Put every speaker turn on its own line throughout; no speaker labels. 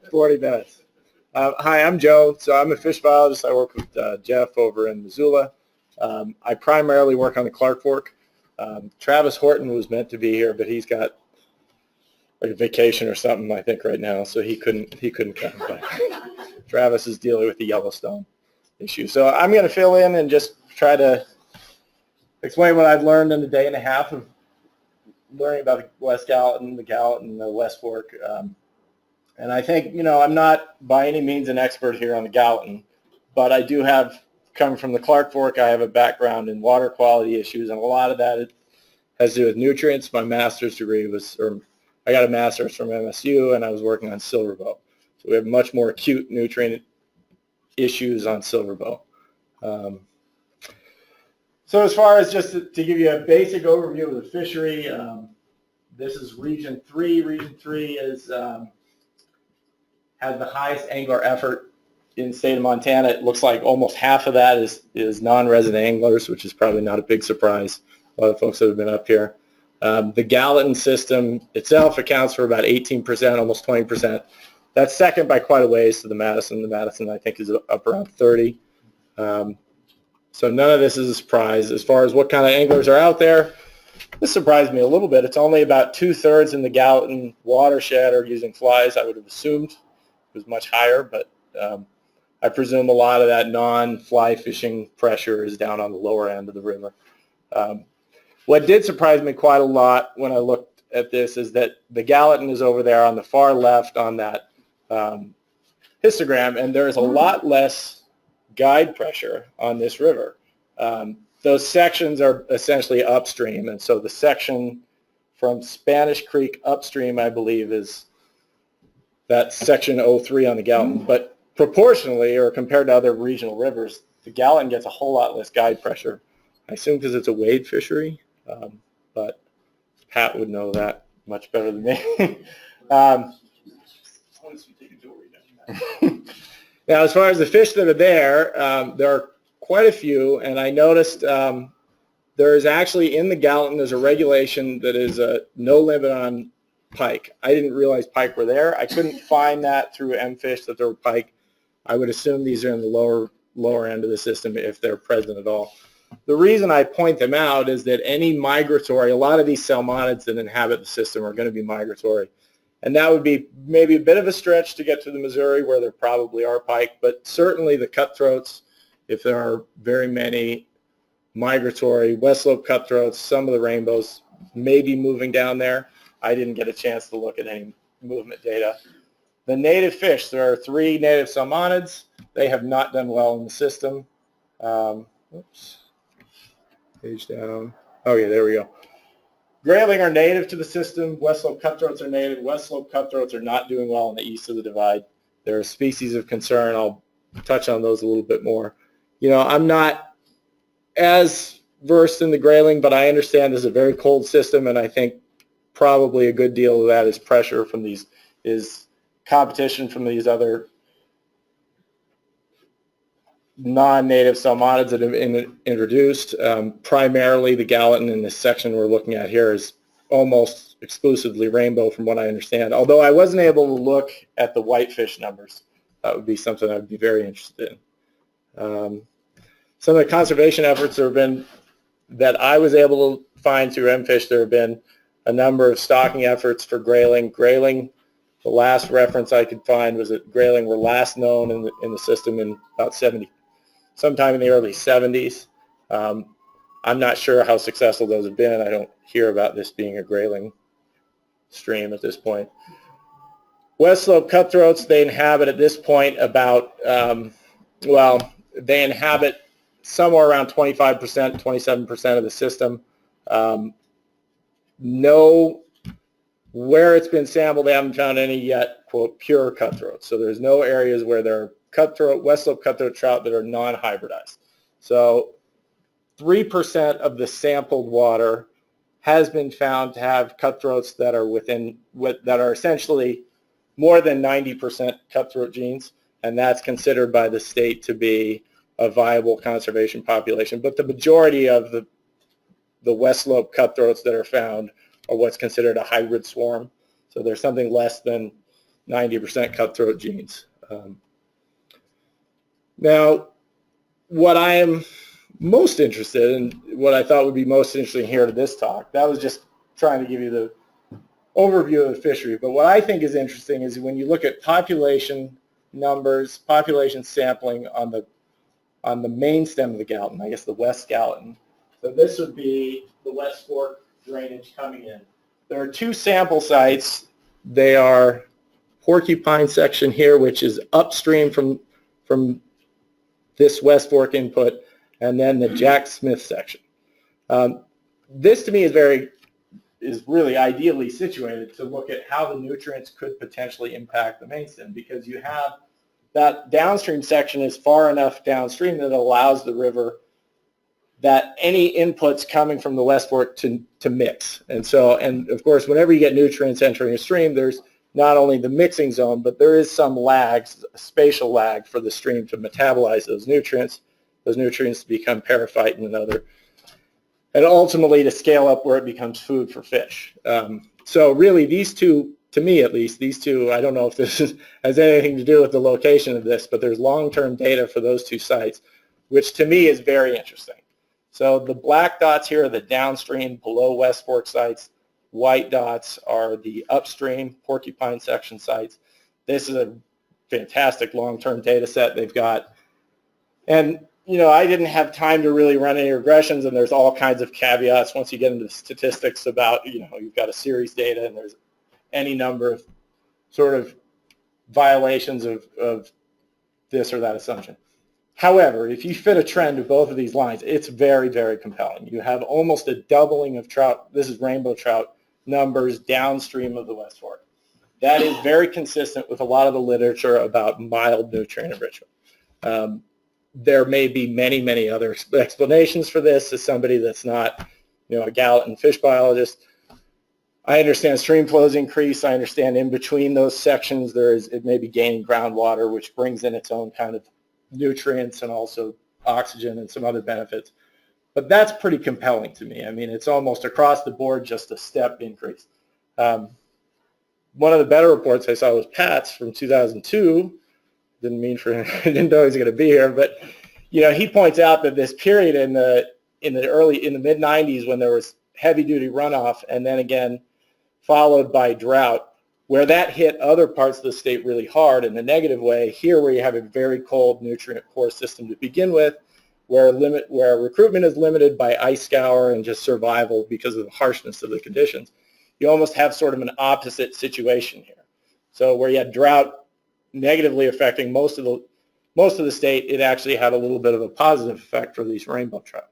40 minutes. Hi, I'm Joe. So I'm a fish biologist. I work with Jeff over in Missoula. I primarily work on the Clark Fork. Travis Horton was meant to be here, but he's got like a vacation or something, I think, right now, so he couldn't come. But Travis is dealing with the Yellowstone issue. So I'm going to fill in and just try to explain what I've learned in a day and a half of learning about the West Gallatin, the Gallatin, the West Fork. And I think, I'm not by any means an expert here on the Gallatin, but I do have, coming from the Clark Fork, I have a background in water quality issues, and a lot of that has to do with nutrients. My master's degree I got a master's from MSU, and I was working on silverbow. So we have much more acute nutrient issues on silverbow. So as far as just to give you a basic overview of the fishery, this is Region 3. Region 3 has the highest angler effort in the state of Montana. It looks like almost half of that is non-resident anglers, which is probably not a big surprise. A lot of folks that have been up here. The Gallatin system itself accounts for about 18%, almost 20%. That's second by quite a ways to the Madison. The Madison, I think, is up around 30. So none of this is a surprise. As far as what kind of anglers are out there, this surprised me a little bit. It's only about 2/3 in the Gallatin watershed are using flies. I would have assumed it was much higher, but I presume a lot of that non-fly fishing pressure is down on the lower end of the river. What did surprise me quite a lot when I looked at this is that the Gallatin is over there on the far left on that histogram, and there is a lot less guide pressure on this river. Those sections are essentially upstream, and so the section from Spanish Creek upstream, I believe, is that section 03 on the Gallatin. But proportionally, or compared to other regional rivers, the Gallatin gets a whole lot less guide pressure. I assume because it's a wade fishery, but Pat would know that much better than me. Now, as far as the fish that are there are quite a few, and I noticed there is actually in the Gallatin, there's a regulation that is no limit on pike. I didn't realize pike were there. I couldn't find that through MFish that there were pike. I would assume these are in the lower end of the system if they're present at all. The reason I point them out is that any migratory, a lot of these salmonids that inhabit the system are going to be migratory. And that would be maybe a bit of a stretch to get to the Missouri where there probably are pike, but certainly the cutthroats, if there are very many migratory West Slope cutthroats, some of the rainbows may be moving down there. I didn't get a chance to look at any movement data. The native fish, there are 3 native salmonids. They have not done well in the system. Oops, page down. Oh yeah, there we go. Grayling are native to the system. West Slope cutthroats are native. West Slope cutthroats are not doing well in the east of the divide. They're a species of concern. I'll touch on those a little bit more. I'm not as versed in the grayling, but I understand this is a very cold system, and I think probably a good deal of that is pressure from is competition from these other non-native salmonids that have been introduced. Primarily the Gallatin in this section we're looking at here is almost exclusively rainbow from what I understand. Although I wasn't able to look at the whitefish numbers. That would be something I'd be very interested in. Some of the conservation efforts that I was able to find through MFish, there have been a number of stocking efforts for grayling. Grayling, the last reference I could find was that grayling were last known in the system in about sometime in the early 70s. I'm not sure how successful those have been. I don't hear about this being a grayling stream at this point. West Slope cutthroats, they inhabit at this point about, they inhabit somewhere around 25%, 27% of the system. Where it's been sampled, they haven't found any yet, quote, pure cutthroats. So there's no areas where there are West Slope cutthroat trout that are non-hybridized. So 3% of the sampled water has been found to have cutthroats that are essentially more than 90% cutthroat genes, and that's considered by the state to be a viable conservation population. But the majority of the West Slope cutthroats that are found are what's considered a hybrid swarm. So there's something less than 90% cutthroat genes. Now, what I am most interested in, what I thought would be most interesting here to this talk, that was just trying to give you the overview of the fishery. But what I think is interesting is when you look at population numbers, population sampling on the main stem of the Gallatin, I guess the West Gallatin. So this would be the West Fork drainage coming in. There are two sample sites. They are Porcupine section here, which is upstream from this West Fork input, and then the Jack Smith section. This to me is really ideally situated to look at how the nutrients could potentially impact the main stem, because you have that downstream section is far enough downstream that it allows the river that any inputs coming from the West Fork to mix. And of course, whenever you get nutrients entering a stream, there's not only the mixing zone, but there is some lags, a spatial lag for the stream to metabolize those nutrients to become periphyte and ultimately to scale up where it becomes food for fish. So really these two, to me at least, these two, I don't know if this has anything to do with the location of this, but there's long-term data for those two sites, which to me is very interesting. So the black dots here are the downstream below West Fork sites. White dots are the upstream Porcupine section sites. This is a fantastic long-term data set they've got. And I didn't have time to really run any regressions, and there's all kinds of caveats once you get into statistics about, you've got a series data and there's any number of sort of violations of this or that assumption. However, if you fit a trend to both of these lines, it's very, very compelling. You have almost a doubling of trout, this is rainbow trout, numbers downstream of the West Fork. That is very consistent with a lot of the literature about mild nutrient enrichment. There may be many, many other explanations for this. As somebody that's not, a Gallatin fish biologist, I understand stream flows increase. I understand in between those sections it may be gaining groundwater, which brings in its own kind of nutrients and also oxygen and some other benefits. But that's pretty compelling to me. I mean, it's almost across the board just a step increase. One of the better reports I saw was Pat's from 2002. Didn't know he was going to be here, but he points out that this period in the mid 90s when there was heavy duty runoff and then again followed by drought, where that hit other parts of the state really hard in a negative way. Here, where you have a very cold, nutrient-poor system to begin with, where recruitment is limited by ice scour and just survival because of the harshness of the conditions, you almost have sort of an opposite situation here. So where you had drought negatively affecting most of the state, it actually had a little bit of a positive effect for these rainbow trout.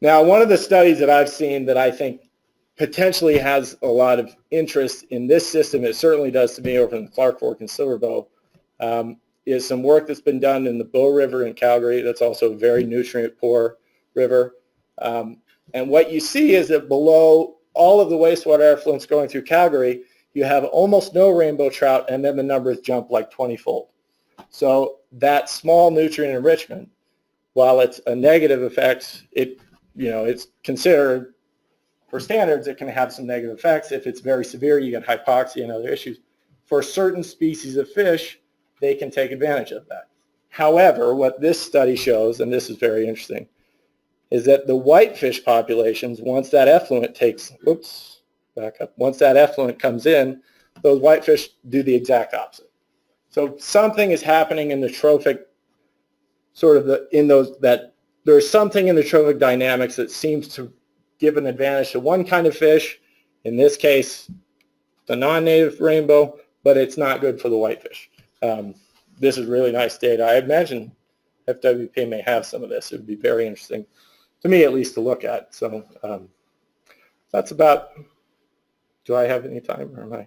Now, one of the studies that I've seen that I think potentially has a lot of interest in this system, it certainly does to me over in the Clark Fork and Silverbow, is some work that's been done in the Bow River in Calgary. That's also a very nutrient-poor river. And what you see is that below all of the wastewater effluents going through Calgary, you have almost no rainbow trout, and then the numbers jump like 20-fold. So that small nutrient enrichment, while it's a negative effect, it's considered, for standards, it can have some negative effects. If it's very severe, you get hypoxia and other issues. For certain species of fish, they can take advantage of that. However, what this study shows, and this is very interesting, is that the whitefish populations, once that effluent once that effluent comes in, those whitefish do the exact opposite. So something is happening in the trophic, there's something in the trophic dynamics that seems to give an advantage to one kind of fish, in this case, the non-native rainbow, but it's not good for the whitefish. This is really nice data. I imagine FWP may have some of this. It would be very interesting, to me at least, to look at. So that's about, do I have any time or am I?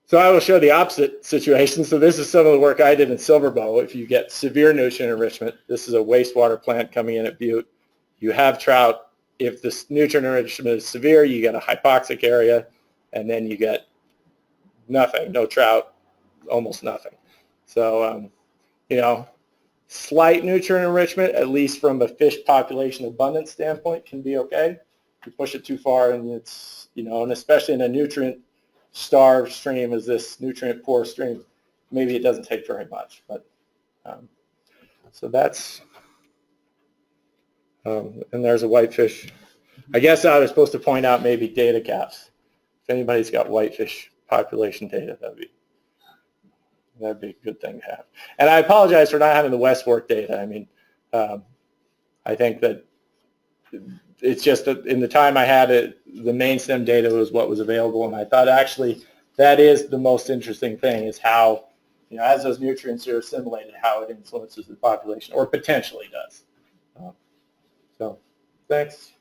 So I will show the opposite situation. So this is some of the work I did in Silverbow. If you get severe nutrient enrichment, this is a wastewater plant coming in at Butte. You have trout. If this nutrient enrichment is severe, you get a hypoxic area, and then you get nothing, no trout, almost nothing. So, slight nutrient enrichment, at least from a fish population abundance standpoint, can be okay. you push it too far, and it's, you know, and especially in a nutrient-starved stream as this nutrient-poor stream, maybe it doesn't take very much. But so that's, and there's a whitefish. I guess I was supposed to point out maybe data gaps. If anybody's got whitefish population data, that'd be a good thing to have. And I apologize for not having the West Fork data. I mean, I think that it's just that in the time I had it, the main stem data was what was available, and I thought actually that is the most interesting thing, is how, you know, as those nutrients are assimilated, how it influences the population, or potentially does. So, thanks.